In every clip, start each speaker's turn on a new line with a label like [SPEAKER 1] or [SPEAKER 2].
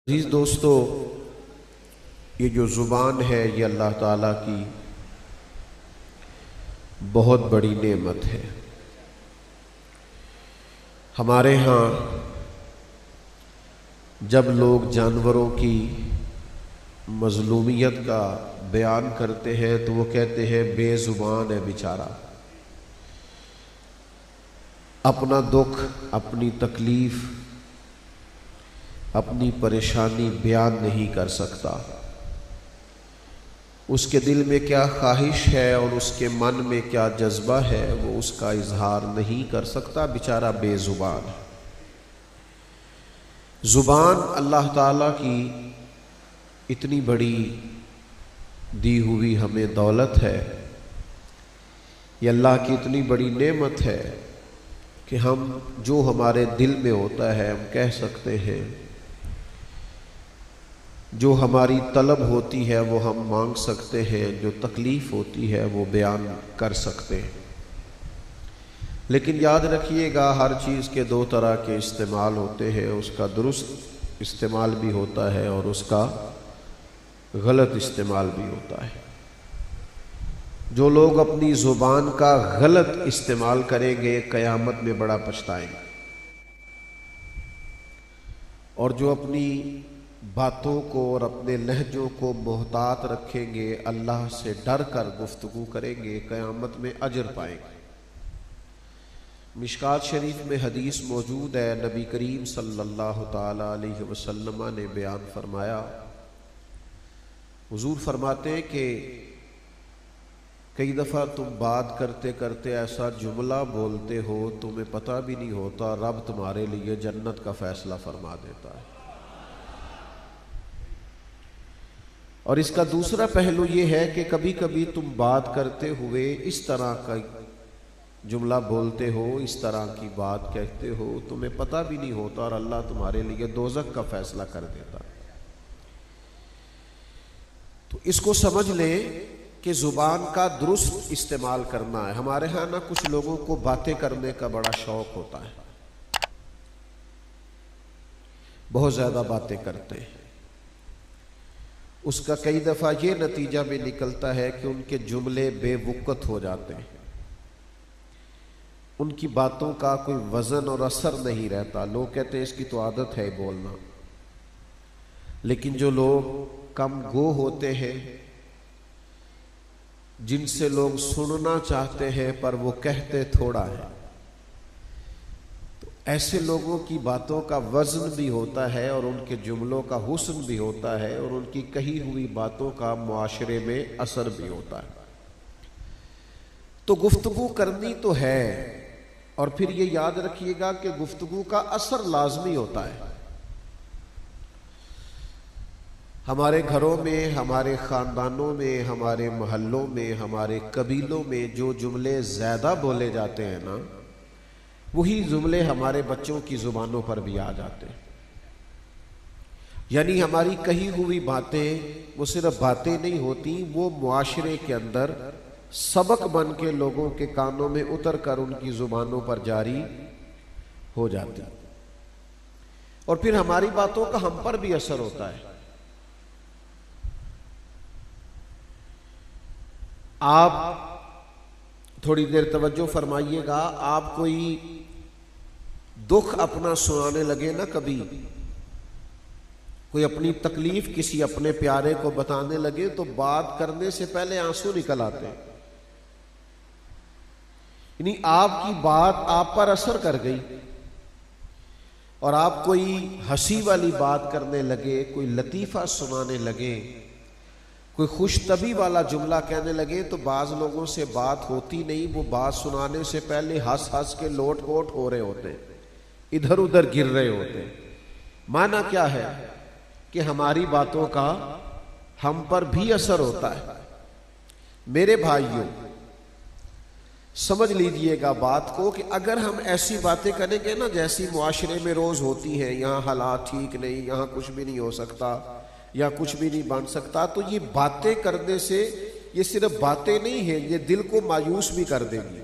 [SPEAKER 1] अजीज़ दोस्तों, ये जो ज़ुबान है ये अल्लाह ताला की बहुत बड़ी नेमत है। हमारे यहाँ जब लोग जानवरों की मज़लूमियत का बयान करते हैं तो वो कहते हैं बेज़ुबान है बेचारा, अपना दुख, अपनी तकलीफ़, अपनी परेशानी बयान नहीं कर सकता। उसके दिल में क्या ख्वाहिश है और उसके मन में क्या जज्बा है वो उसका इजहार नहीं कर सकता, बेचारा बेजुबान है। ज़ुबान अल्लाह ताला की इतनी बड़ी दी हुई हमें दौलत है, ये अल्लाह की इतनी बड़ी नेमत है कि हम जो हमारे दिल में होता है हम कह सकते हैं, जो हमारी तलब होती है वो हम मांग सकते हैं, जो तकलीफ़ होती है वो बयान कर सकते हैं। लेकिन याद रखिएगा, हर चीज़ के दो तरह के इस्तेमाल होते हैं, उसका दुरुस्त इस्तेमाल भी होता है और उसका गलत इस्तेमाल भी होता है। जो लोग अपनी ज़ुबान का गलत इस्तेमाल करेंगे क़यामत में बड़ा पछताएंगे, और जो अपनी बातों को और अपने लहजों को मोहतात रखेंगे, अल्लाह से डर कर गुफ्तगू करेंगे, क़यामत में अजर पाएंगे। मिशकात शरीफ में हदीस मौजूद है, नबी करीम सल्लल्लाहु ताला अलैहि वसल्लम ने बयान फरमाया, हुजूर फरमाते हैं कि कई दफ़ा तुम बात करते करते ऐसा जुमला बोलते हो तुम्हें पता भी नहीं होता, रब तुम्हारे लिए जन्नत का फैसला फरमा देता है। और इसका दूसरा पहलू ये है कि कभी कभी तुम बात करते हुए इस तरह का जुमला बोलते हो, इस तरह की बात कहते हो, तुम्हें पता भी नहीं होता और अल्लाह तुम्हारे लिए दोज़ख का फैसला कर देता। तो इसको समझ लें कि ज़ुबान का दुरुस्त इस्तेमाल करना है। हमारे यहाँ ना कुछ लोगों को बातें करने का बड़ा शौक होता है, बहुत ज़्यादा बातें करते हैं। उसका कई दफ़ा ये नतीजा भी निकलता है कि उनके जुमले बेवुकत हो जाते हैं, उनकी बातों का कोई वज़न और असर नहीं रहता। लोग कहते हैं इसकी तो आदत है बोलना। लेकिन जो लोग कम गो होते हैं, जिनसे लोग सुनना चाहते हैं पर वो कहते थोड़ा है, ऐसे लोगों की बातों का वज़न भी होता है और उनके जुमलों का हुस्न भी होता है और उनकी कही हुई बातों का मुआशरे में असर भी होता है। तो गुफ्तगू करनी तो है, और फिर ये याद रखिएगा कि गुफ्तगू का असर लाजमी होता है। हमारे घरों में, हमारे ख़ानदानों में, हमारे मोहल्लों में, हमारे कबीलों में जो जुमले ज़्यादा बोले जाते हैं ना, वही जुमले हमारे बच्चों की ज़ुबानों पर भी आ जाते हैं। यानी हमारी कही हुई बातें वो सिर्फ बातें नहीं होती, वो मुआशरे के अंदर सबक बन के लोगों के कानों में उतर कर उनकी ज़ुबानों पर जारी हो जाती, और फिर हमारी बातों का हम पर भी असर होता है। आप थोड़ी देर तवज्जो फरमाइएगा, आप कोई दुख अपना सुनाने लगे ना, कभी कोई अपनी तकलीफ किसी अपने प्यारे को बताने लगे तो बात करने से पहले आंसू निकल आते हैं। यानी आपकी बात आप पर असर कर गई और आप कोई हंसी वाली बात करने लगे, कोई लतीफ़ा सुनाने लगे, कोई खुश तबी वाला जुमला कहने लगे, तो बाज़ लोगों से बात होती नहीं, वो बात सुनाने से पहले हंस हंस के लोट पोट हो रहे होते, इधर उधर गिर रहे होते। माना क्या है कि हमारी बातों का हम पर भी असर होता है। मेरे भाइयों, समझ लीजिएगा बात को कि अगर हम ऐसी बातें करेंगे ना जैसी मुआशरे में रोज़ होती हैं, यहाँ हालात ठीक नहीं, यहाँ कुछ भी नहीं हो सकता या कुछ भी नहीं बन सकता, तो ये बातें करने से ये सिर्फ बातें नहीं है, ये दिल को मायूस भी कर देंगी।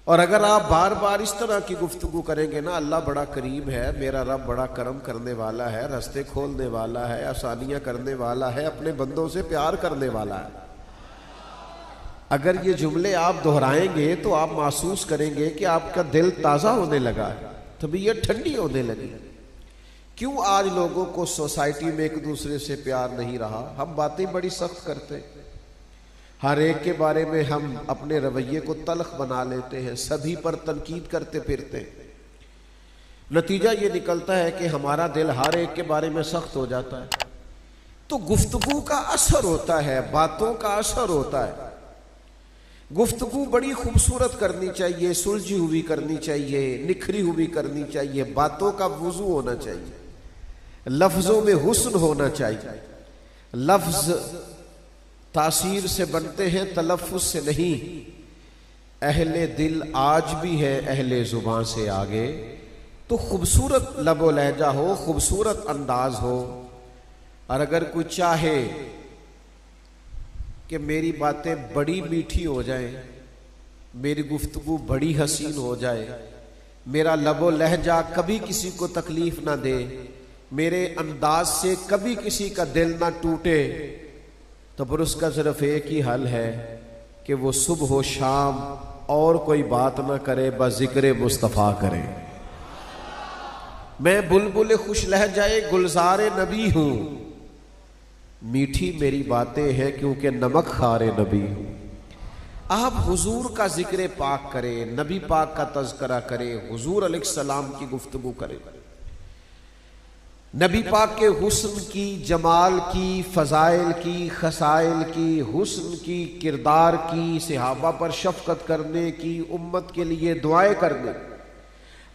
[SPEAKER 1] और अगर आप बार बार इस तरह की गुफ्तगू करेंगे ना, अल्लाह बड़ा करीम है, मेरा रब बड़ा करम करने वाला है, रास्ते खोलने वाला है, आसानियां करने वाला है, अपने बंदों से प्यार करने वाला है, अगर ये जुमले आप दोहराएंगे तो आप महसूस करेंगे कि आपका दिल ताज़ा होने लगा है, तबीयत ठंडी होने लगी। क्यों आज लोगों को सोसाइटी में एक दूसरे से प्यार नहीं रहा? हम बातें बड़ी सख्त करते हैं, हर एक के बारे में हम अपने रवैये को तल्ख बना लेते हैं, सभी पर तनकीद करते फिरते हैं। नतीजा ये निकलता है कि हमारा दिल हर एक के बारे में सख्त हो जाता है। तो गुफ्तगू का असर होता है, बातों का असर होता है। गुफ्तगू बड़ी खूबसूरत करनी चाहिए, सुलझी हुई करनी चाहिए, निखरी हुई करनी चाहिए, बातों का वुजू होना चाहिए, लफ्जों में हुस्न होना चाहिए। लफ्ज तासीर से बनते हैं, तलफ्फुज से नहीं। अहले दिल आज भी है अहले जुबान से आगे। तो खूबसूरत लबो लहजा हो, खूबसूरत अंदाज हो, और अगर कोई चाहे कि मेरी बातें बड़ी मीठी हो जाएं, मेरी गुफ्तगू बड़ी हसीन हो जाए, मेरा लबो लहजा कभी किसी को तकलीफ ना दे, मेरे अंदाज से कभी किसी का दिल ना टूटे, तो फिर उसका सिर्फ एक ही हल है कि वो सुबह हो शाम और कोई बात ना करे, बस जिक्र मुस्तफ़ा करे। मैं बुलबुल खुश लहजाए गुलजारे नबी हूं, मीठी मेरी बातें हैं क्योंकि नमक खारे नबी हूं। आप हुजूर का जिक्र पाक करें, नबी पाक का तज़किरा करें, हुजूर अलैहिस्सलाम की गुफ्तगू करें, नबी पाक के हुस्न की, जमाल की, फजाइल की, खसाइल की, हुस्न की, किरदार की, सहाबा पर शफकत करने की, उम्मत के लिए दुआएं करने,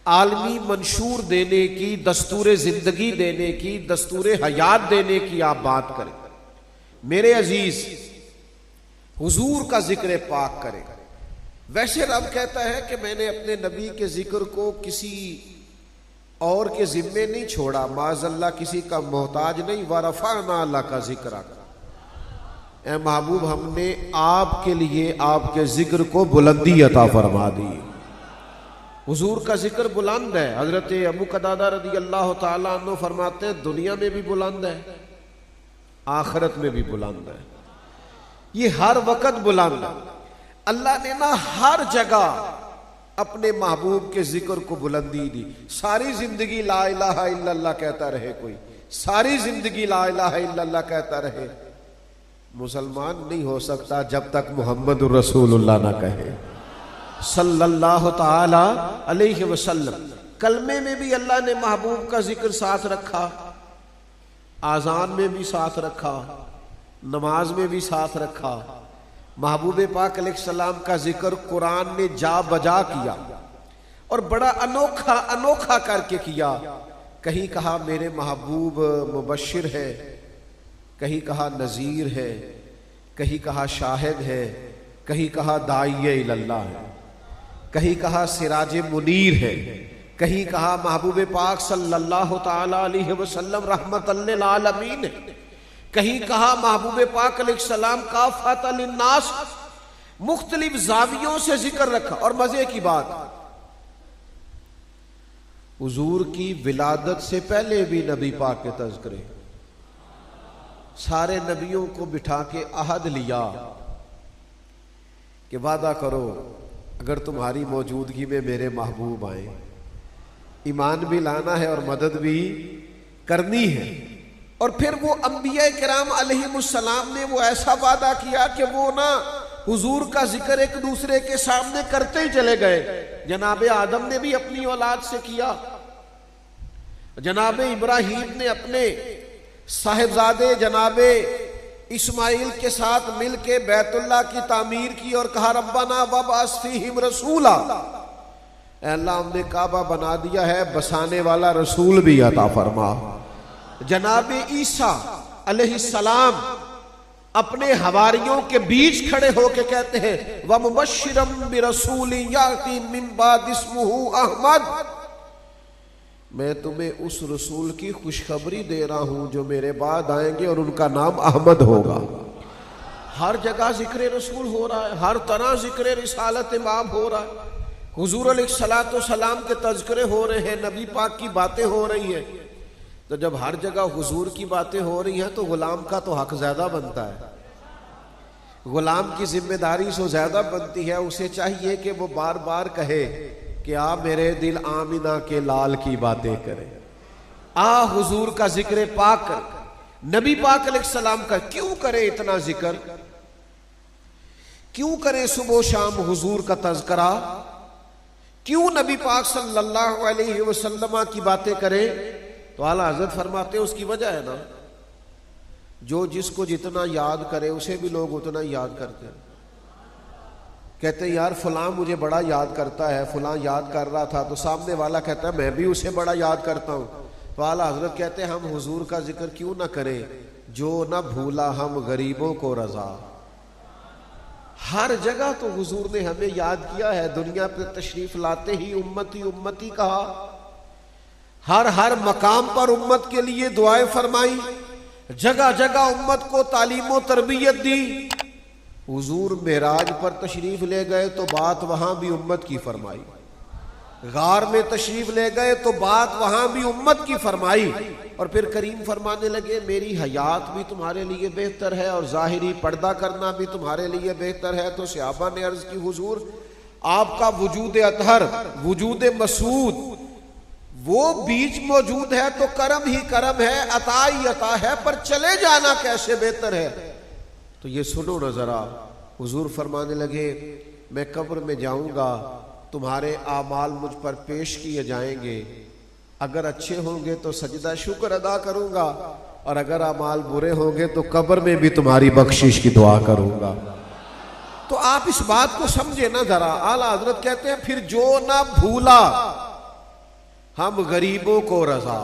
[SPEAKER 1] आलमी मंशूर देने की, दस्तूर जिंदगी देने की, दस्तूर हयात देने की आप बात करें। मेरे अजीज, हुजूर का जिक्र पाक करें। वैसे रब कहता है कि मैंने अपने नबी के जिक्र को किसी और के जिम्मे नहीं छोड़ा, माज़ल्ला किसी का मोहताज नहीं, वरफ़अना अल्लाह का जिक्र। ए महबूब, हमने आपके लिए आपके जिक्र को बुलंदी अता फरमा दी। हुजूर का जिक्र बुलंद है। हजरत अबू कतादा रज़ी अल्लाह तआला अन्हु फरमाते हैं, दुनिया में भी बुलंद है, आखिरत में भी बुलंद है, ये हर वक्त बुलंद है। अल्लाह ने ना हर जगह अपने महबूब के जिक्र को बुलंदी दी। सारी जिंदगी ला इलाहा इल्लल्लाह कहता रहे कोई, सारी जिंदगी ला इलाहा इल्लल्लाह कहता रहे, मुसलमान नहीं हो सकता जब तक मोहम्मद रसूलुल्लाह ना कहे सल्लल्लाहु ताला अलैहि वसल्लम। कलमे में भी अल्लाह ने महबूब का जिक्र साथ रखा, आजान में भी साथ रखा, नमाज में भी साथ रखा। महबूब पाक अलैहिस्सलाम का जिक्र कुरान ने जा बजा किया और बड़ा अनोखा अनोखा करके किया। कहीं कहा मेरे महबूब मुबश्शिर है, कहीं कहा नज़ीर है, कहीं कहा शाहिद है, कहीं कहा दाइये इल्लल्लाह है, कहीं कहा सिराज मुनीर है, कहीं कहा महबूब पाक सल्लल्लाहु ताला अलैहि वसल्लम रहमतल लिल आलमीन है, कहीं कहा महबूब पाक अलैहिस्सलाम काफ़तल लिन्नास। मुख्तलिफ जावियों से जिक्र रखा। और मजे की बात, हुजूर की विलादत से पहले भी नबी पाक के तज़किरे, सारे नबियों को बिठा के अहद लिया कि वादा करो अगर तुम्हारी मौजूदगी में मेरे महबूब आए, ईमान भी लाना है और मदद भी करनी है। और फिर वो अंबिया किराम अलैहिमुस्सलाम ने वो ऐसा वादा किया कि वो ना हुजूर का जिक्र एक दूसरे के सामने करते ही चले गए। जनाबे आदम ने भी अपनी औलाद से किया, जनाबे इब्राहीम ने अपने साहिबजादे जनाबे इस्माइल के साथ मिलके बैतुल्लाह की तामीर की और कहा रब्बना वबअस फीहिम रसूला, अल्लाह हमने काबा बना दिया है, बसाने वाला रसूल भी अता फरमा। जनाबे ईसा अलैहिस्सलाम अपने हवारियों के बीच खड़े होके कहते हैं व मुबश्शिरम बिरसूलिन याती मिन बाद इस्मुहु अहमद, मैं तुम्हें उस रसूल की खुशखबरी दे रहा हूं जो मेरे बाद आएंगे और उनका नाम अहमद होगा। हर जगह जिक्र रसूल हो रहा है, हर तरह जिक्र रिसालत इमाम हो रहा है। हुजूर अलैहिस्सलातो सलाम के तज़किरे हो रहे हैं, नबी पाक की बातें हो रही हैं, तो जब हर जगह हुजूर की बातें हो रही हैं तो गुलाम का तो हक ज्यादा बनता है, गुलाम की जिम्मेदारी सो ज्यादा बनती है। उसे चाहिए कि वो बार बार कहे कि आ मेरे दिल आमिना के लाल की बातें करे, आ हुजूर का जिक्र पाक कर, नबी पाक अलैहिस्सलाम का क्यों करे इतना जिक्र, क्यों करे सुबह शाम हुजूर का तज़किरा, क्यों नबी पाक सल्लल्लाहु अलैहि वसल्लम की बातें करे। तो आला हज़रत फरमाते हैं उसकी वजह है ना, जो जिसको जितना याद करे उसे भी लोग उतना याद करते हैं। कहते हैं यार फलां मुझे बड़ा याद करता है, फलां याद कर रहा था, तो सामने वाला कहता है मैं भी उसे बड़ा याद करता हूं। तो आला हज़रत कहते हैं हम हुजूर का जिक्र क्यों ना करें, जो ना भूला हम गरीबों को रजा। हर जगह तो हुजूर ने हमें याद किया है, दुनिया पर तशरीफ लाते ही उम्मती उम्मती कहा, हर हर मकाम पर उम्मत के लिए दुआएं फरमाई, जगह जगह उम्मत को तालीम और तरबियत दी। हुजूर मेराज पर तशरीफ ले गए तो बात वहां भी उम्मत की फरमाई, गार में तशरीफ ले गए तो बात वहां भी उम्मत की फरमाई, और फिर करीम फरमाने लगे मेरी हयात भी तुम्हारे लिए बेहतर है और जाहिरी पर्दा करना भी तुम्हारे लिए बेहतर है। तो सहाबा ने अर्ज की हुजूर आपका वजूद अतहर, वजूद मसूद, वो बीच मौजूद है तो करम ही करम है, अता ही अता है, पर चले जाना कैसे बेहतर है। तो ये सुनो न जरा, हुजूर फरमाने लगे मैं कब्र में जाऊंगा, तुम्हारे आमाल मुझ पर पेश किए जाएंगे, अगर अच्छे होंगे तो सजदा शुक्र अदा करूंगा, और अगर आमाल बुरे होंगे तो कब्र में भी तुम्हारी बख्शिश की दुआ करूंगा। तो आप इस बात को समझे ना जरा। आला हजरत कहते हैं फिर जो ना भूला हम गरीबों को रजा,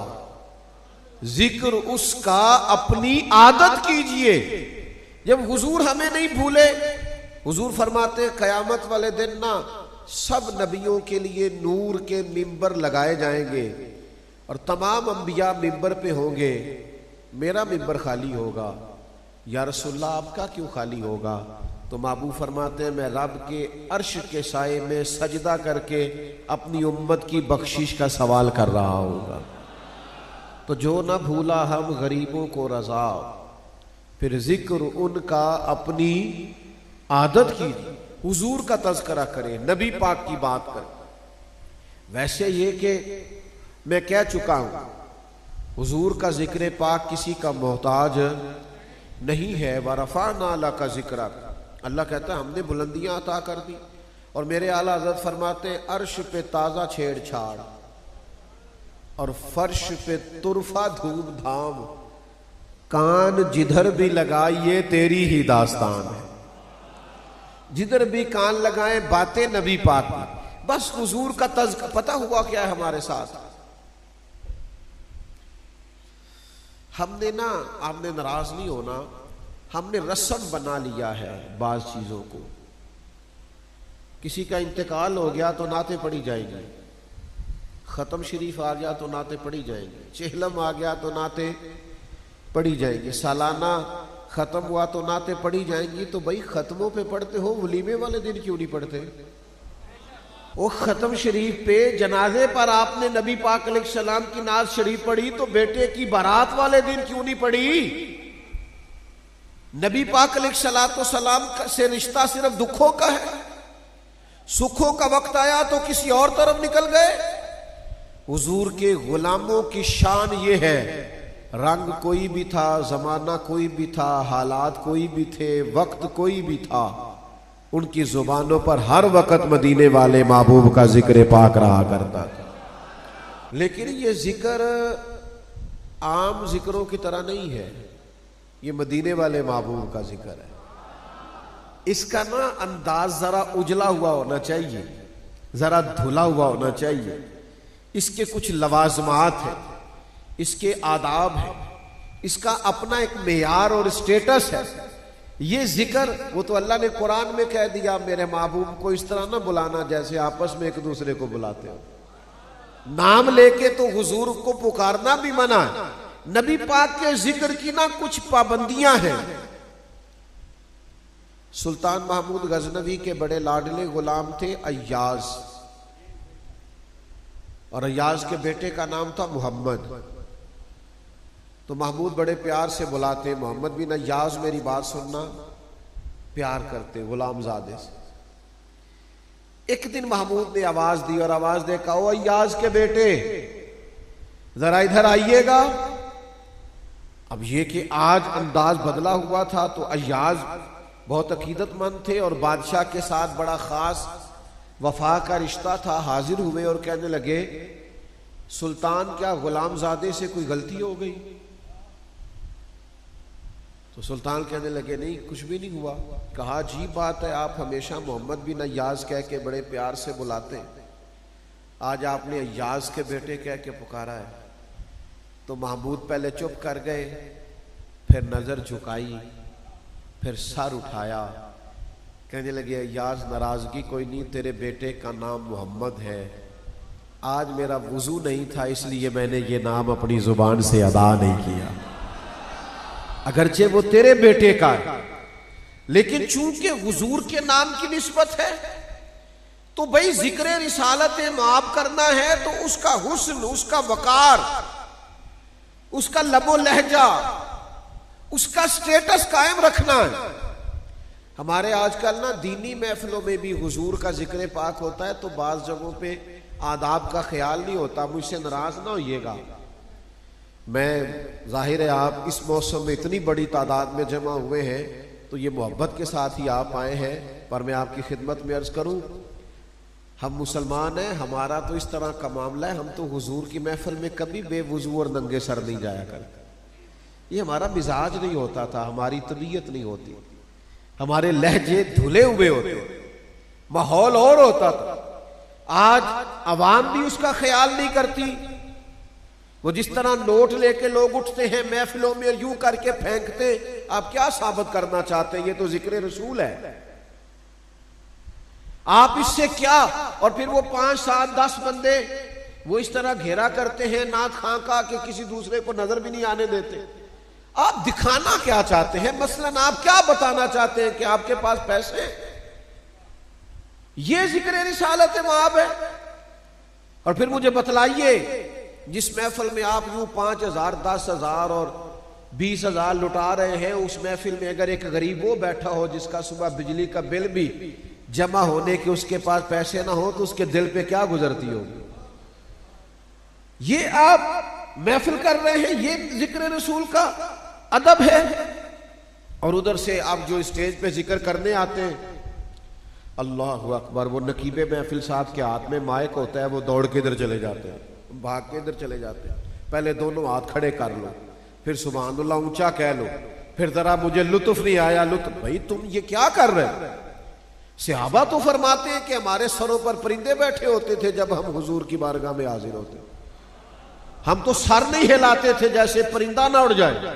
[SPEAKER 1] जिक्र उसका अपनी आदत कीजिए। जब हुजूर हमें नहीं भूले, हुजूर फरमाते कयामत वाले दिन ना सब नबियों के लिए नूर के मिंबर लगाए जाएंगे और तमाम अंबिया मिंबर पे होंगे, मेरा मिंबर खाली होगा। या रसूलल्लाह आपका क्यों खाली होगा? तो माबू फरमाते हैं मैं रब के अर्श के साए में सजदा करके अपनी उम्मत की बख्शिश का सवाल कर रहा होगा। तो जो ना भूला हम गरीबों को रजा, फिर जिक्र उनका अपनी आदत कीजिए, हुजूर का तज़किरा करें, नबी पाक की बात करें। वैसे ये कि मैं कह चुका हूं हुजूर का जिक्र पाक किसी का मोहताज नहीं है। वरफ़अना लका ज़िक्रक, अल्लाह कहता है हमने बुलंदियां अता कर दी। और मेरे आला हज़रत फरमाते हैं अर्श पे ताज़ा छेड़छाड़ और फर्श पे तुरफा धूम धाम, कान जिधर भी लगाइए तेरी ही दास्तान है। जिधर भी कान लगाए बातें नबी पाक की। बस हुजूर का तज़किरा पता हुआ क्या है हमारे साथ। हमने ना, आपने नाराज नहीं होना, हमने रस्म बना लिया है बाज चीजों को। किसी का इंतकाल हो गया तो नाते पढ़ी जाएंगी, खत्म शरीफ आ गया तो नाते पढ़ी जाएंगी, चेहलम आ गया तो नाते पढ़ी जाएंगी, सालाना खत्म हुआ तो नाते पढ़ी जाएंगी। तो भाई खत्मों पे पढ़ते हो, वलीमे वाले दिन क्यों नहीं पढ़ते? वो खत्म शरीफ पे जनाजे पर आपने नबी पाक अलैहिस्सलाम की नाज शरीफ पढ़ी, तो बेटे की बारात वाले दिन क्यों नहीं पढ़ी? नबी पाक अलैहिस्सलाम से रिश्ता सिर्फ दुखों का है, सुखों का वक्त आया तो किसी और तरफ निकल गए। हुजूर के गुलामों की शान ये है, रंग कोई भी था, जमाना कोई भी था, हालात कोई भी थे, वक्त कोई भी था, उनकी जुबानों पर हर वक्त मदीने वाले महबूब का जिक्र पाक रहा करता था। लेकिन ये जिक्र आम जिक्रों की तरह नहीं है, ये मदीने वाले महबूब का जिक्र है। इसका ना अंदाज जरा उजला हुआ होना चाहिए, जरा धुला हुआ होना चाहिए। इसके कुछ लवाजमात है, इसके आदाब है, इसका अपना एक मेयार और स्टेटस है। ये जिक्र वो तो अल्लाह ने कुरान में कह दिया मेरे महबूब को इस तरह ना बुलाना जैसे आपस में एक दूसरे को बुलाते हो। नाम लेके तो हुजूर को पुकारना भी मना है। नबी पाक के जिक्र की ना कुछ पाबंदियां हैं। सुल्तान महमूद गजनवी के बड़े लाडले गुलाम थे अय्याज, और अय्याज के बेटे का नाम था मोहम्मद। तो महमूद बड़े प्यार से बुलाते मोहम्मद बिन अय्याज, मेरी बात सुनना, प्यार करते गुलामजादे से। एक दिन महमूद ने आवाज दी और आवाज दे कहा, ओ अय्याज के बेटे जरा इधर आइएगा। अब ये कि आज अंदाज बदला हुआ था, तो अय्याज बहुत अकीदतमंद थे और बादशाह के साथ बड़ा खास वफा का रिश्ता था। हाजिर हुए और कहने लगे, सुल्तान क्या गुलामजादे से कोई गलती हो गई? तो सुल्तान कहने लगे, नहीं कुछ भी नहीं हुआ। कहा, अजीब बात है, आप हमेशा मोहम्मद बिन अय्याज कह के बड़े प्यार से बुलाते हैं, आज आपने अय्याज के बेटे कह के पुकारा है। तो महमूद पहले चुप कर गए, फिर नजर झुकाई, फिर सर उठाया, कहने लगे, अय्याज नाराजगी कोई नहीं, तेरे बेटे का नाम मोहम्मद है। आज मेरा वुजू नहीं था, इसलिए मैंने ये नाम अपनी जुबान से अदा नहीं किया, अगरचे वो तेरे बेटे का है, लेकिन चूंकि हुजूर के नाम की निस्बत है तो भाई जिक्र रिसालत माफ करना है तो उसका हुस्न, उसका वकार, उसका लबो लहजा, उसका स्टेटस कायम रखना है। हमारे आजकल ना दीनी महफिलों में भी हुजूर का जिक्र पाक होता है, तो बाज जगहों पे आदाब का ख्याल नहीं होता। मुझसे नाराज ना होइएगा, मैं जाहिर है आप इस मौसम में इतनी बड़ी तादाद में जमा हुए हैं तो ये मोहब्बत के साथ ही आप आए हैं, पर मैं आपकी खिदमत में अर्ज करूं, हम मुसलमान हैं, हमारा तो इस तरह का मामला है, हम तो हुजूर की महफिल में कभी बेवुजू और नंगे सर नहीं जाया करते। ये हमारा मिजाज नहीं होता था, हमारी तबीयत नहीं होती, हमारे लहजे धुले हुए होते, माहौल और होता था। आज अवाम भी उसका ख्याल नहीं करती। वो जिस तरह नोट लेके लोग उठते हैं महफिलों में और यूं करके फेंकते, आप क्या साबित करना चाहते हैं? ये तो जिक्र रसूल है, आप इससे क्या? और फिर वो 5, 7, 10 बंदे वो इस तरह घेरा करते हैं नात खां का कि किसी दूसरे को नजर भी नहीं आने देते। आप दिखाना क्या चाहते हैं? मसलन आप क्या बताना चाहते हैं कि आपके पास पैसे? ये जिक्र रिसालत माब है। और फिर मुझे बतलाइए, जिस महफिल में आप यूं 5,000, 10,000 और 20,000 लुटा रहे हैं, उस महफिल में अगर एक गरीब वो बैठा हो जिसका सुबह बिजली का बिल भी जमा होने के उसके पास पैसे ना हो, तो उसके दिल पे क्या गुजरती होगी? ये आप महफिल कर रहे हैं, ये जिक्र रसूल का अदब है। और उधर से आप जो स्टेज पे जिक्र करने आते हैं, अल्लाह अकबर, वो नकीबे महफिल साहब के हाथ में माइक होता है, वो दौड़ के इधर चले जाते हैं, भाग के इधर चले जाते हैं, पहले दोनों हाथ खड़े कर लो, फिर सुभान अल्लाह ऊंचा कह लो, फिर जरा मुझे लुत्फ नहीं आया, लुत्फ। भाई तुम ये क्या कर रहे हो? सहाबा तो फरमाते हैं कि हमारे सरों पर परिंदे बैठे होते थे जब हम हुजूर की बारगाह में हाजिर होते, हम तो सर नहीं हिलाते थे जैसे परिंदा ना उड़ जाए।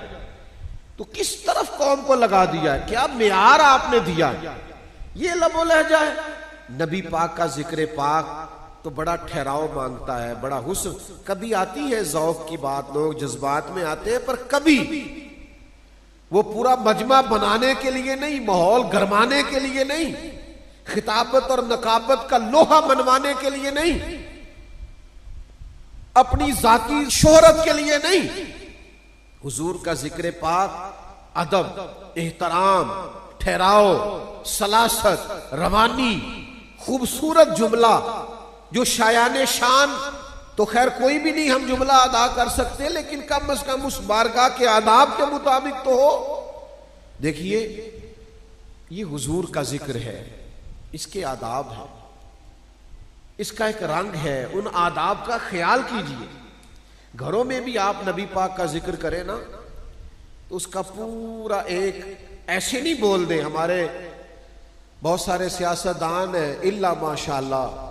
[SPEAKER 1] तो किस तरफ कौम को लगा दिया है? क्या मेयार आपने दिया? ये लबो लहजा है। नबी पाक का जिक्र पाक तो बड़ा ठहराव मांगता है, बड़ा हुस्न। कभी आती है ज़ौक़ की बात, लोग जज्बात में आते हैं, पर कभी वो पूरा मजमा बनाने के लिए नहीं, माहौल गरमाने के लिए नहीं, खिताबत और नकाबत का लोहा मनवाने के लिए नहीं, अपनी जाती शोहरत के लिए नहीं। हुजूर का जिक्र पाक अदब, एहतराम, ठहराव, सलासत, रवानी, खूबसूरत जुमला, जो शायाने शान तो खैर कोई भी नहीं हम जुमला अदा कर सकते, लेकिन कम से कम उस बारगाह के आदाब के मुताबिक तो हो। देखिए, ये हुजूर का जिक्र है, इसके आदाब है, इसका एक रंग है, उन आदाब का ख्याल कीजिए। घरों में भी आप नबी पाक का जिक्र करें ना, तो उसका पूरा एक ऐसे नहीं बोल दे। हमारे बहुत सारे सियासतदान हैं, इल्ला माशाअल्लाह,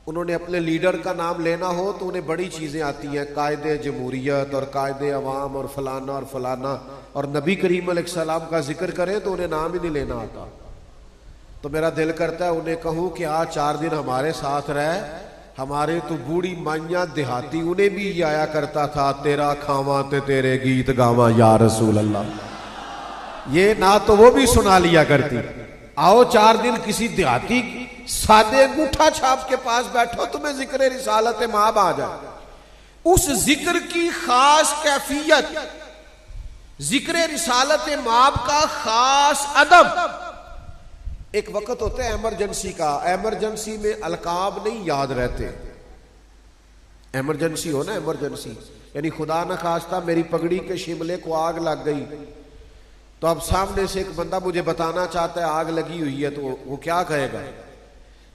[SPEAKER 1] उन्होंने अपने लीडर का नाम लेना हो तो उन्हें बड़ी चीजें आती हैं, कायदे जमहूरियत और कायदे अवाम और फलाना, और नबी करीम अलैहिस्सलाम का जिक्र करें तो उन्हें नाम ही नहीं लेना आता। तो मेरा दिल करता है उन्हें कहूं कि आज 4 दिन हमारे साथ रहे। हमारे तो बूढ़ी माइया देहाती, उन्हें भी ये आया करता था, तेरा खावा ते तेरे गीत गावा या रसूल अल्लाह। ये ना तो वो भी सुना लिया करती। आओ 4 दिन किसी देहाती सादे अंगूठा छाप के पास बैठो, तुम्हें जिक्र रिसालत माब आ जाए। उस जिक्र की खास कैफियत, जिक्र रिसालत माब का खास अदब। एक वक्त होता है एमरजेंसी का, एमरजेंसी में अलकाब नहीं याद रहते। एमरजेंसी हो ना, एमरजेंसी यानी खुदा न खास्ता मेरी पगड़ी के शिमले को आग लग गई, तो अब सामने से एक बंदा मुझे बताना चाहता है आग लगी हुई है, तो वो क्या कहेगा?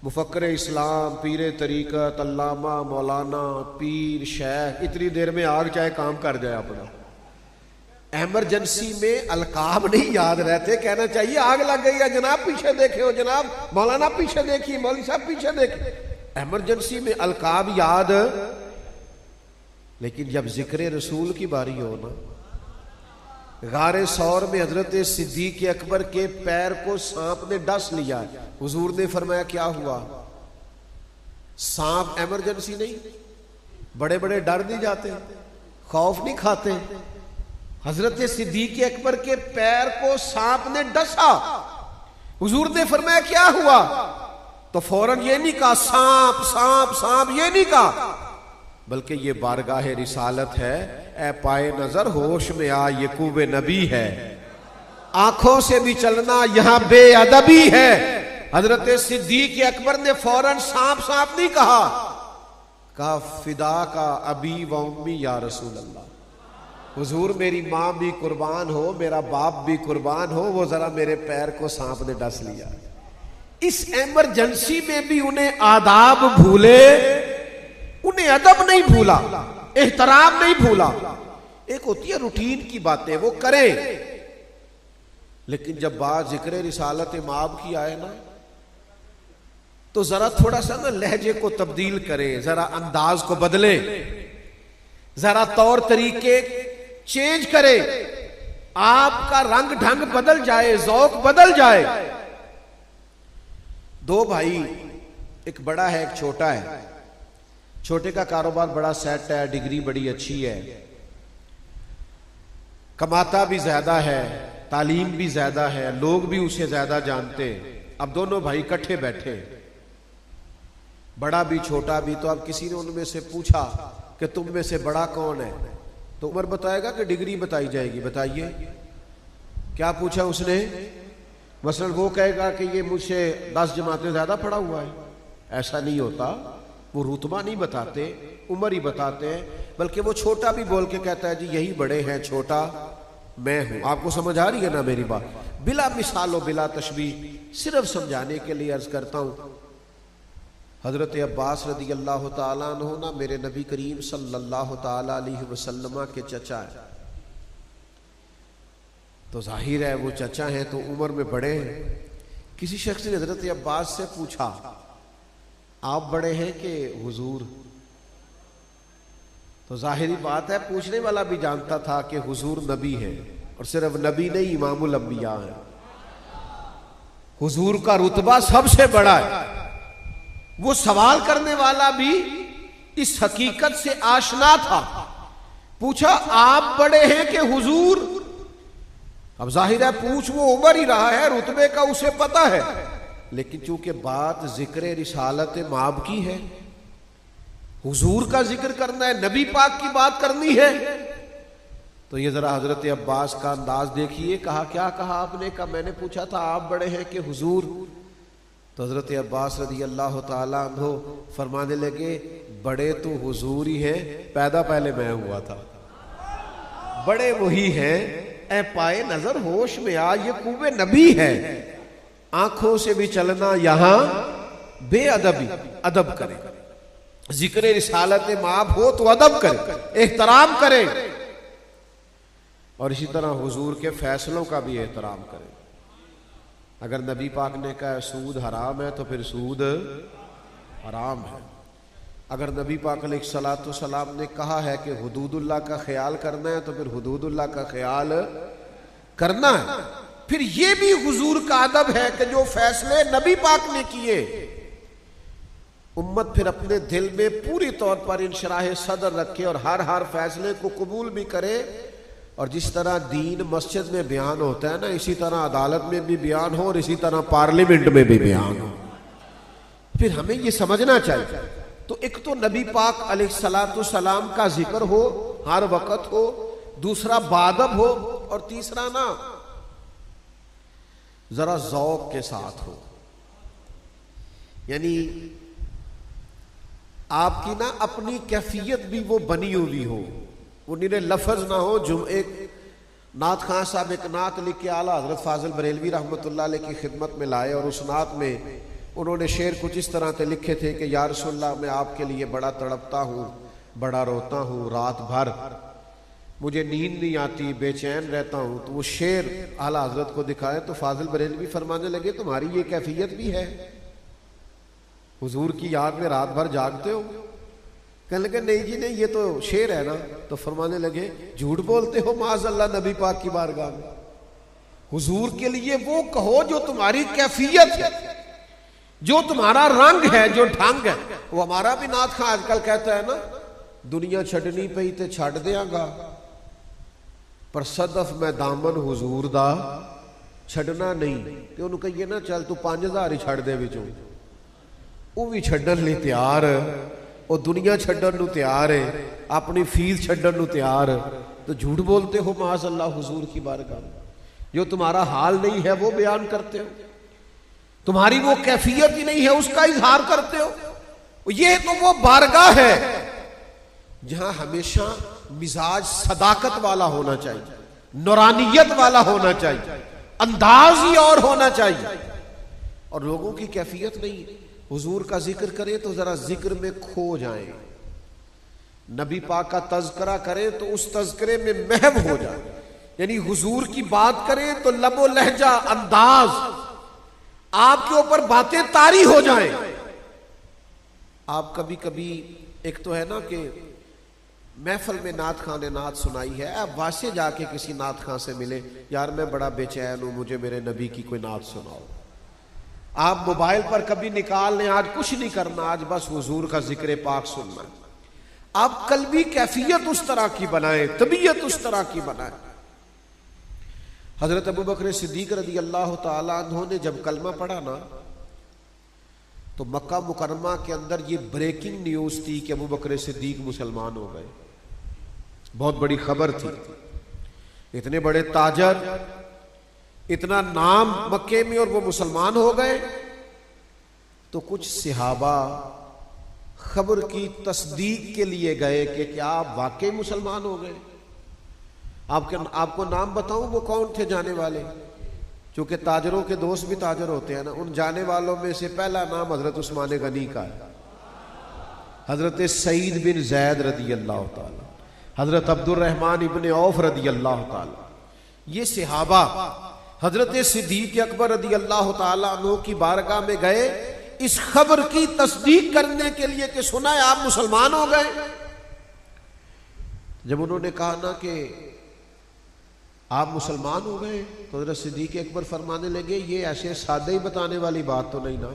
[SPEAKER 1] मुफक्कर इस्लाम, पीर तरीकत, अल्लामा, मौलाना, पीर, शेख, इतनी देर में आग चाहे काम कर जाए अपना। एमरजेंसी में अलकाब नहीं याद रहते, कहना चाहिए आग लग गई है जनाब पीछे देखे हो, जनाब मौलाना पीछे देखिए, मौलवी साहब पीछे देखे। एमरजेंसी में अलकाब याद, लेकिन जब जिक्र रसूल की बारी हो ना, गारे सौर में हजरत सिद्दीक अकबर के पैर को सांप ने डस लिया। हुजूर ने फरमाया क्या हुआ? सांप एमरजेंसी नहीं, बड़े बड़े डर नहीं जाते, खौफ नहीं खाते। हजरत सिद्दीक अकबर के पैर को सांप ने डसा। हुजूर ने फरमाया क्या हुआ? तो फौरन ये नहीं कहा सांप सांप सांप, ये नहीं कहा, बल्कि ये बारगाह रिसालत है, ए पाए नजर होश में आ, ये कूबे नबी है, आंखों से भी चलना यहां बेअदबी है। हजरत सिद्दीक अकबर ने फौरन सांप सांप नहीं कहा फिदा का अबी व उम्मी या रसूल अल्लाह। हुजूर मेरी माँ भी कुर्बान हो, मेरा बाप भी कुर्बान हो, वो जरा मेरे पैर को सांप ने डस लिया। इस एमरजेंसी में भी उन्हें आदाब भूले, उन्हें अदब नहीं भूला, एहतराम नहीं भूला। एक होती है रूटीन की बातें वो करें, लेकिन जब बात जिक्र रिसालत माब की आए ना, तो जरा थोड़ा सा ना लहजे को तब्दील करें, जरा अंदाज को बदले, जरा तौर तरीके चेंज करे, आपका रंग ढंग बदल जाए, जौक बदल जाए। दो भाई, एक बड़ा है एक छोटा है। छोटे का कारोबार बड़ा सेट है, डिग्री बड़ी अच्छी है, कमाता भी ज्यादा है, तालीम भी ज्यादा है, लोग भी उसे ज्यादा जानते। अब दोनों भाई इकट्ठे बैठे, बड़ा भी छोटा भी। तो अब किसी ने उनमें से पूछा कि तुम में से बड़ा कौन है? तो उमर बताएगा कि डिग्री बताई जाएगी? बताइए क्या पूछा उसने? मसलन वो कहेगा कि ये मुझसे 10 जमातें ज्यादा पढ़ा हुआ है। ऐसा नहीं होता, वो रुतबा नहीं बताते, उम्र ही बताते हैं। बल्कि वो छोटा भी बोल के कहता है जी यही बड़े हैं, छोटा मैं हूं। आपको समझ आ रही है ना मेरी बात? बिला मिसाल और बिला तशबीह, सिर्फ समझाने के लिए अर्ज करता हूं। हजरत अब्बास रदी अल्लाह ताला अन्हु ना मेरे नबी करीम सल्लल्लाहु ताला अलैहि वसल्लम के चचा है, तो जाहिर है वो चचा हैं तो उम्र में बड़े हैं। किसी शख्स ने हजरत अब्बास से पूछा आप बड़े हैं कि हुजूर? तो जाहिरी बात है पूछने वाला भी जानता था कि हुजूर नबी है, और सिर्फ नबी नहीं इमामुल अंबिया है। हुजूर का रुतबा सबसे बड़ा है। वो सवाल करने वाला भी इस हकीकत से आशना था। पूछा आप बड़े हैं कि हुजूर? अब जाहिर है पूछ वो उमर ही रहा है, रुतबे का उसे पता है, लेकिन चूंकि बात जिक्र रिसालत माब की है, हुजूर का जिक्र करना है, नबी पाक की बात करनी है, तो ये जरा हजरत अब्बास का अंदाज देखिए। कहा क्या कहा आपने? कहा मैंने पूछा था आप बड़े हैं कि हुजूर? तो हजरत अब्बास रदी अल्लाह ताला अन्हु फरमाने लगे बड़े तो हुजूर ही हैं, पैदा पहले मैं हुआ था। बड़े वही हैं, ए पाए नजर होश में आ, ये कूबे नबी है, आंखों से भी चलना यहां बेअदबी। अदब करें, जिक्र रिसालत माब हो तो अदब करें, एहतराम करें, और इसी तरह हुजूर के फैसलों का भी एहतराम करें। अगर नबी पाक ने कहा सूद हराम है तो फिर सूद हराम है। अगर नबी पाक अलैहिस्सलातु सलाम ने कहा है कि हुदूदुल्लाह का ख्याल करना है तो फिर हुदूदुल्लाह का ख्याल करना है। फिर ये भी हुजूर का अदब है कि जो फैसले नबी पाक ने किए, उम्मत फिर अपने दिल में पूरी तौर पर इंशराह सदर रखे और हर फैसले को कबूल भी करे। और जिस तरह दीन मस्जिद में बयान होता है ना, इसी तरह अदालत में भी बयान हो और इसी तरह पार्लियामेंट में भी बयान हो। फिर हमें ये समझना चाहिए। तो एक तो नबी पाक अलैहिस्सलाम का जिक्र हो, हर वक्त हो, दूसरा बादब हो, और तीसरा ना जरा ज़ौक़ के साथ हो। यानी आपकी ना अपनी कैफियत भी वो बनी हुई हो, वो निरे लफ्ज ना हो। एक नात खान साहब एक नात लिख के आला हजरत फाजिल बरेलवी रहमतुल्लाह अलैह की खिदमत में लाए, और उस नात में उन्होंने शेर कुछ इस तरह से लिखे थे कि या रसूलल्लाह, मैं आपके लिए बड़ा तड़पता हूँ, बड़ा रोता हूँ, रात भर मुझे नींद नहीं आती, बेचैन रहता हूँ। तो वो शेर आला हजरत को दिखाए तो फाजिल बरेलवी फरमाने लगे, तुम्हारी ये कैफियत भी है, हुजूर की याद में रात भर जागते हो? कहने लगे नहीं जी नहीं, ये तो शेर है ना। तो फरमाने लगे, झूठ बोलते हो माज़अल्लाह नबी पाक की बारगाह में। हुजूर के लिए वो कहो जो तुम्हारी कैफियत है, जो तुम्हारा रंग है, जो ढंग है। वो हमारा भी नाथ खां आजकल कहता है ना, दुनिया छड़नी पई ते छड़ देंगा, पर सदफ मैं दामन हुजूर दा छड़ना नहीं। ते उन्होंने कहिए ना, चल तू 5000 ही छड़ दे विचों, वो भी छड्डन लई तैयार, वो दुनिया छड्डन नूं तैयार है, अपनी फीस छड्डन नूं तैयार। तो झूठ बोलते हो माज़अल्लाह हुजूर की बारगाह में। जो तुम्हारा हाल नहीं है वो बयान करते हो, तुम्हारी वो कैफियत ही नहीं है उसका इजहार करते हो। ये तो वो बारगाह है जहां हमेशा मिजाज सदाकत वाला होना चाहिए, नूरानियत वाला होना चाहिए, अंदाज ही और होना चाहिए। और लोगों की कैफियत नहीं, हुजूर का जिक्र करें तो जरा जिक्र में खो जाएं, नबी पाक का तज़किरा करें तो उस तज़किरे में महव हो जाए। यानी हुजूर की बात करें तो लबो लहजा, अंदाज, आपके ऊपर बातें तारी हो जाएं। आप कभी कभी, एक तो है ना कि महफिल में नात खां ने नात सुनाई है, आप वासे जाके किसी नात खां से मिले, यार मैं बड़ा बेचैन हूं, मुझे मेरे नबी की कोई नात सुनाओ। आप मोबाइल पर कभी निकाल लें, आज कुछ नहीं करना, आज बस हुजूर का जिक्र पाक सुनना। आप कल्बी कैफियत उस तरह की बनाएं, तबीयत उस तरह की बनाएं। हजरत अबू बकर सिद्दीक रज़ी अल्लाह ताला अन्हु ने जब कलमा पढ़ा ना, तो मक्का मुकरमा के अंदर ये ब्रेकिंग न्यूज थी कि अबू बकर सिद्दीक मुसलमान हो गए। बहुत बड़ी खबर थी, इतने बड़े ताजर, इतना नाम मक्के में, और वो मुसलमान हो गए। तो कुछ सहाबा खबर की तस्दीक के लिए गए कि क्या आप वाकई मुसलमान हो गए। आपको नाम बताऊं वो कौन थे जाने वाले, क्योंकि ताजरों के दोस्त भी ताजर होते हैं ना। उन जाने वालों में से पहला नाम हजरत उस्मान गनी का है, हजरत सईद बिन जैद रदी अल्लाह ताला, हजरत अब्दुर रहमान इब्ने औफ रदी अल्लाह ताला। ये सहाबा हजरत सिद्दीक अकबर रदी अल्लाह ताला अन्हु की बारगाह में गए इस खबर की तस्दीक करने के लिए कि सुना है आप मुसलमान हो गए। जब उन्होंने कहा ना कि आप मुसलमान हो गए, तो हजरत सिद्दीक अकबर फरमाने लगे, ये ऐसे सादे ही बताने वाली बात तो नहीं ना,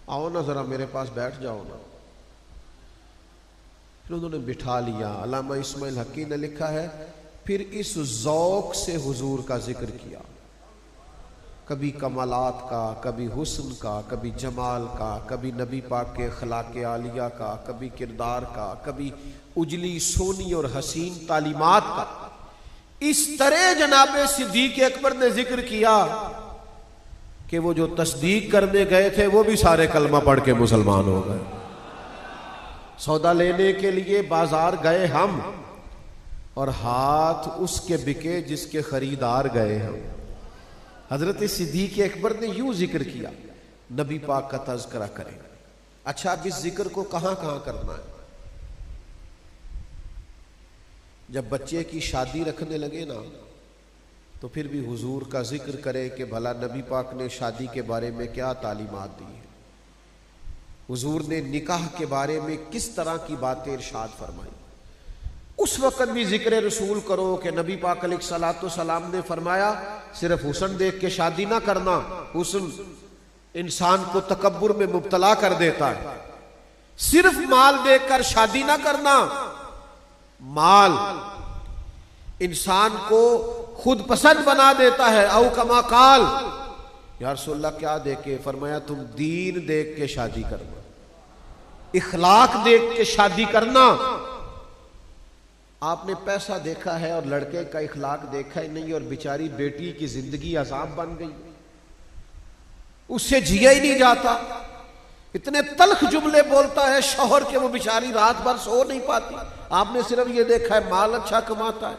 [SPEAKER 1] आओ ना जरा मेरे पास बैठ जाओ ना। फिर उन्होंने बिठा लिया। अल्लामा इस्माइल हकी ने लिखा है, फिर इस ज़ौक़ से हुजूर का जिक्र किया, कभी कमालात का, कभी हुस्न का, कभी जमाल का, कभी नबी पाक के अखलाक आलिया का, कभी किरदार का, कभी उजली सोनी और हसीन तालीमात का। इस तरह जनाब सिद्दीक अकबर ने जिक्र किया कि वो जो तस्दीक करने गए थे वो भी सारे कलमा पढ़ के मुसलमान हो गए। सौदा लेने के लिए बाजार गए हम, और हाथ उसके बिके जिसके खरीदार गए हम। हजरत सिद्दीक अकबर ने यूं जिक्र किया, नबी पाक का तज़किरा करें। अच्छा, अब इस जिक्र को कहां कहां करना है? जब बच्चे की शादी रखने लगे ना, तो फिर भी हुजूर का जिक्र करे कि भला नबी पाक ने शादी के बारे में क्या तालीमात दी है, हुजूर ने निकाह के बारे में किस तरह की बातें इरशाद फरमाई। उस वक्त भी जिक्र रसूल करो कि नबी पाक अलैहिस्सलातु सलाम ने फरमाया, सिर्फ हुस्न देख के शादी ना करना, हुस्न इंसान को तकब्बुर में मुब्तला कर देता है। सिर्फ माल देखकर शादी ना करना, माल इंसान को खुद पसंद बना देता है। औ कमा काल, या रसूलल्लाह क्या देख के? फरमाया तुम दीन देख के शादी करना, इखलाक देख के शादी करना। आपने पैसा देखा है और लड़के का इखलाक देखा ही नहीं, और बेचारी बेटी की जिंदगी अजाब बन गई, उससे जिया ही नहीं जाता। इतने तल्ख जुमले बोलता है शौहर के, वो बेचारी रात भर सो नहीं पाती। आपने सिर्फ ये देखा है माल अच्छा कमाता है,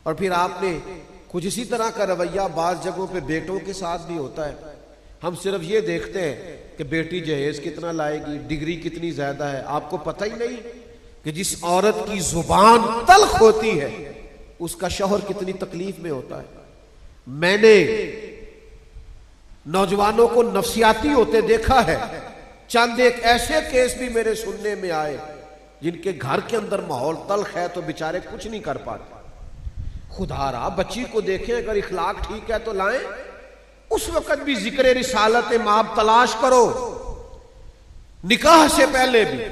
[SPEAKER 1] और फिर आपने कुछ इसी तरह का रवैया बाज जगहों पे बेटों के साथ भी होता है। हम सिर्फ ये देखते हैं कि बेटी जहेज कितना लाएगी, डिग्री कितनी ज्यादा है। आपको पता ही नहीं कि जिस औरत की जुबान तल्ख होती है उसका शौहर कितनी तकलीफ में होता है। मैंने नौजवानों को नफसियाती होते देखा है। चंद एक ऐसे केस भी मेरे सुनने में आए जिनके घर के अंदर माहौल तल्ख है तो बेचारे कुछ नहीं कर पाते। खुदारा बच्ची को देखें, अगर इखलाक ठीक है तो लाएं। उस वक्त भी जिक्र रिसालत माब तलाश करो, निकाह से पहले भी।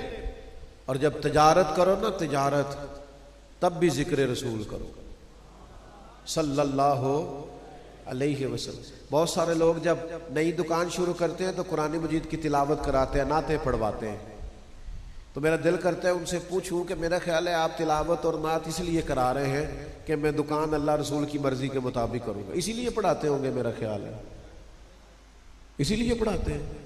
[SPEAKER 1] और जब तिजारत करो ना, तिजारत, तब भी जिक्र रसूल करो सल्लल्लाहु अलैहि वसल्लम। बहुत सारे लोग जब नई दुकान शुरू करते हैं तो कुरान मजीद की तिलावत कराते हैं, नाते पढ़वाते हैं। तो मेरा दिल करता है उनसे पूछूं कि मेरा ख्याल है आप तिलावत और नात इसलिए करा रहे हैं कि मैं दुकान अल्लाह रसूल की मर्जी के मुताबिक करूंगा, इसीलिए पढ़ाते होंगे, मेरा ख्याल है इसीलिए पढ़ाते हैं।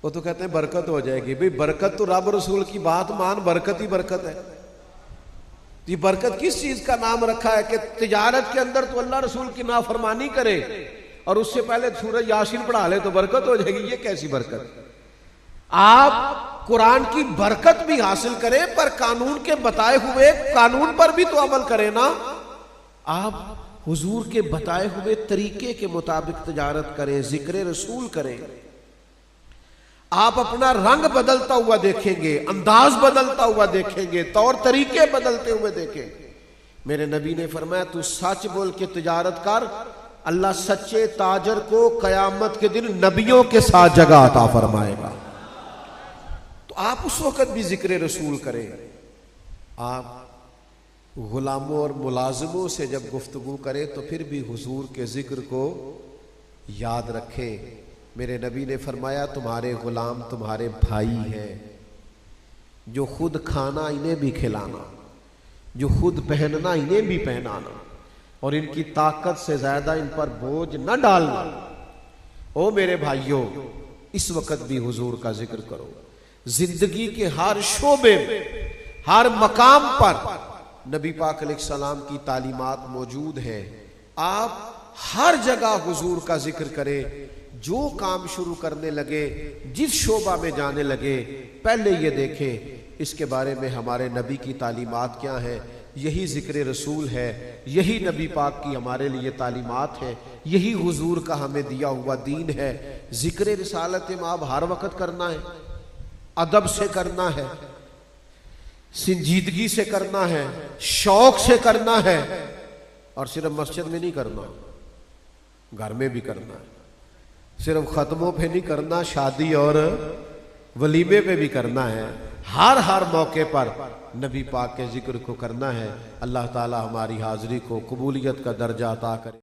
[SPEAKER 1] वो तो कहते हैं बरकत हो जाएगी। भाई बरकत तो रब रसूल की बात मान, बरकत ही बरकत है। ये बरकत किस चीज का नाम रखा है कि तिजारत के अंदर तो अल्लाह रसूल की नाफरमानी करे और उससे पहले सूरह यासीन पढ़ा ले तो बरकत हो जाएगी। ये कैसी बरकत? आप कुरान की बरकत भी हासिल करें पर कानून के बताए हुए कानून पर भी तो अमल करें ना। आप हुजूर के बताए हुए तरीके के मुताबिक तिजारत करें, जिक्र रसूल करें। आप अपना रंग बदलता हुआ देखेंगे, अंदाज बदलता हुआ देखेंगे, तौर तरीके बदलते हुए देखेंगे। मेरे नबी ने फरमाया तू सच बोल के तिजारत कर, अल्लाह सच्चे ताजर को कयामत के दिन नबियों के साथ जगह अता फरमाएगा। तो आप उस वक्त भी जिक्र रसूल करें। आप गुलामों और मुलाजिमों से जब गुफ्तगू करें तो फिर भी हुजूर के जिक्र को याद रखें। मेरे नबी ने फरमाया तुम्हारे गुलाम तुम्हारे भाई हैं, जो खुद खाना इन्हें भी खिलाना, जो खुद पहनना इन्हें भी पहनाना, और इनकी ताकत से ज्यादा इन पर बोझ न डालना। ओ मेरे भाइयों, इस वक्त भी हुजूर का जिक्र करो। जिंदगी के हर शोबे में, हर मकाम पर नबी पाक अलैहिस्सलाम की तालीमात मौजूद है। आप हर जगह हुजूर का जिक्र करें। जो काम शुरू करने लगे, जिस शोबा में जाने लगे, पहले ये देखें इसके बारे में हमारे नबी की तालीमात क्या है। यही जिक्र रसूल है, यही नबी पाक की हमारे लिए तालीमात है, यही हुजूर का हमें दिया हुआ दीन है। जिक्र रिसालत माब हर वक्त करना है, अदब से करना है, संजीदगी से करना है, शौक से करना है। और सिर्फ मस्जिद में नहीं करना, घर में भी करना है। सिर्फ खत्मों पे नहीं करना, शादी और वलीमे पे भी करना है। हर मौके पर नबी पाक के जिक्र को करना है। अल्लाह ताला हमारी हाजिरी को कबूलियत का दर्जा अता करे।